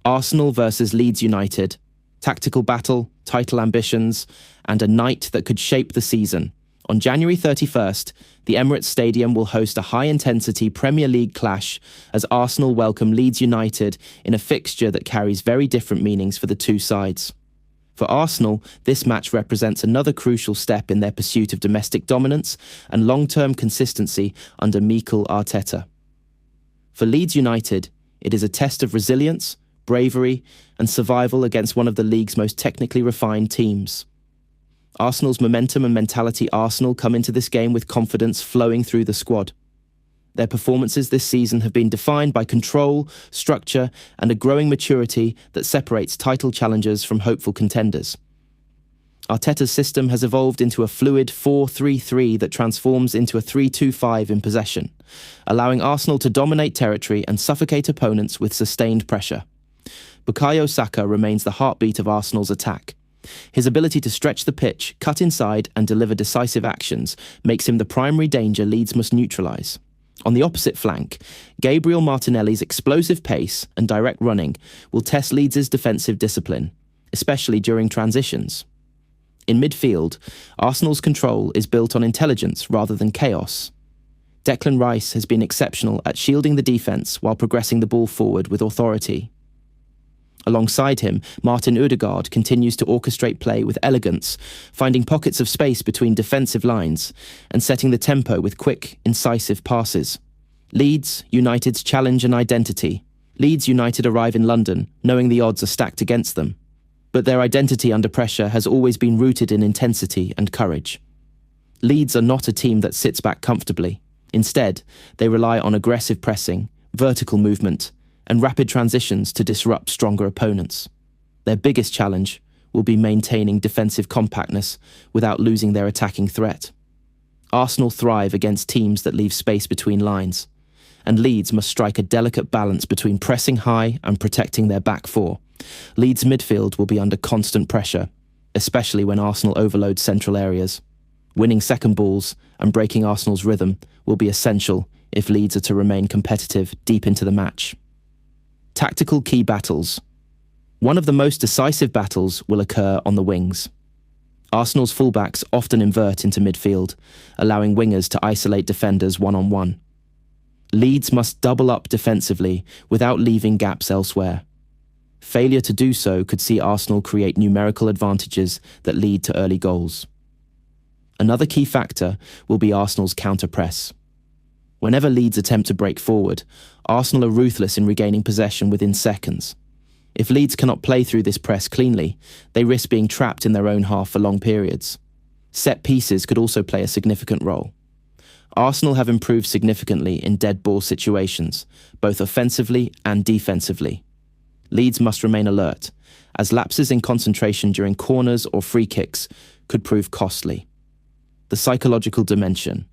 Arsenal versus Leeds United. Tactical battle, title ambitions, and a night that could shape the season. On January 31st, the Emirates Stadium will host a high-intensity Premier League clash as Arsenal welcome Leeds United in a fixture that carries very different meanings for the two sides. For Arsenal, this match represents another crucial step in their pursuit of domestic dominance and long-term consistency under Mikel Arteta. For Leeds United, it is a test of resilience, bravery, and survival against one of the league's most technically refined teams. Arsenal's momentum and mentality come into this game with confidence flowing through the squad. Their performances this season have been defined by control, structure, and a growing maturity that separates title challengers from hopeful contenders. Arteta's system has evolved into a fluid 4-3-3 that transforms into a 3-2-5 in possession, allowing Arsenal to dominate territory and suffocate opponents with sustained pressure. Bukayo Saka remains the heartbeat of Arsenal's attack. His ability to stretch the pitch, cut inside, and deliver decisive actions makes him the primary danger Leeds must neutralise. On the opposite flank, Gabriel Martinelli's explosive pace and direct running will test Leeds' defensive discipline, especially during transitions. In midfield, Arsenal's control is built on intelligence rather than chaos. Declan Rice has been exceptional at shielding the defence while progressing the ball forward with authority. Alongside him, Martin Ødegaard continues to orchestrate play with elegance, finding pockets of space between defensive lines and setting the tempo with quick, incisive passes. Leeds United's challenge and identity. Leeds United arrive in London, knowing the odds are stacked against them. But their identity under pressure has always been rooted in intensity and courage. Leeds are not a team that sits back comfortably. Instead, they rely on aggressive pressing, vertical movement, and rapid transitions to disrupt stronger opponents. Their biggest challenge will be maintaining defensive compactness without losing their attacking threat. Arsenal thrive against teams that leave space between lines, and Leeds must strike a delicate balance between pressing high and protecting their back four. Leeds' midfield will be under constant pressure, especially when Arsenal overload central areas. Winning second balls and breaking Arsenal's rhythm will be essential if Leeds are to remain competitive deep into the match. Tactical key battles. One of the most decisive battles will occur on the wings. Arsenal's fullbacks often invert into midfield, allowing wingers to isolate defenders one-on-one. Leeds must double up defensively without leaving gaps elsewhere. Failure to do so could see Arsenal create numerical advantages that lead to early goals. Another key factor will be Arsenal's counter-press. Whenever Leeds attempt to break forward, Arsenal are ruthless in regaining possession within seconds. If Leeds cannot play through this press cleanly, they risk being trapped in their own half for long periods. Set pieces could also play a significant role. Arsenal have improved significantly in dead ball situations, both offensively and defensively. Leeds must remain alert, as lapses in concentration during corners or free kicks could prove costly. The psychological dimension.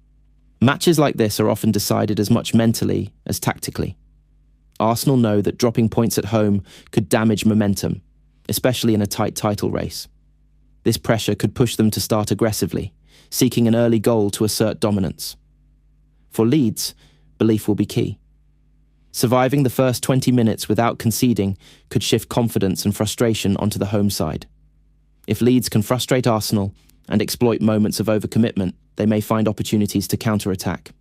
Matches like this are often decided as much mentally as tactically. Arsenal know that dropping points at home could damage momentum, especially in a tight title race. This pressure could push them to start aggressively, seeking an early goal to assert dominance. For Leeds, belief will be key. Surviving the first 20 minutes without conceding could shift confidence and frustration onto the home side. If Leeds can frustrate Arsenal and exploit moments of overcommitment, they may find opportunities to counter-attack.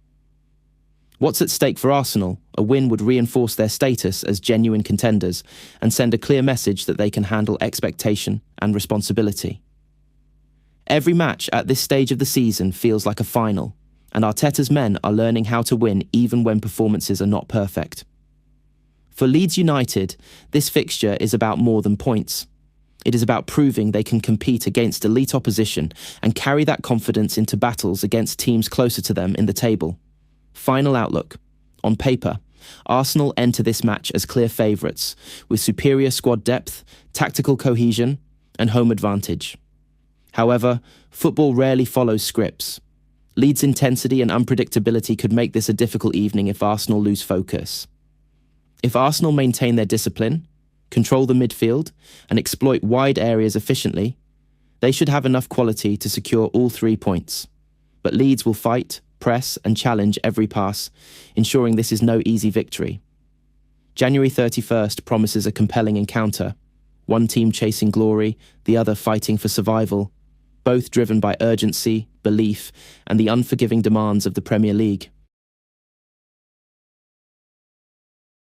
What's at stake for Arsenal? A win would reinforce their status as genuine contenders and send a clear message that they can handle expectation and responsibility. Every match at this stage of the season feels like a final, and Arteta's men are learning how to win even when performances are not perfect. For Leeds United, this fixture is about more than points. It is about proving they can compete against elite opposition and carry that confidence into battles against teams closer to them in the table. Final outlook. On paper, Arsenal enter this match as clear favourites, with superior squad depth, tactical cohesion, and home advantage. However, football rarely follows scripts. Leeds' intensity and unpredictability could make this a difficult evening if Arsenal lose focus. If Arsenal maintain their discipline, control the midfield, and exploit wide areas efficiently, they should have enough quality to secure all 3 points. But Leeds will fight, press, and challenge every pass, ensuring this is no easy victory. January 31st promises a compelling encounter. One team chasing glory, the other fighting for survival, both driven by urgency, belief, and the unforgiving demands of the Premier League.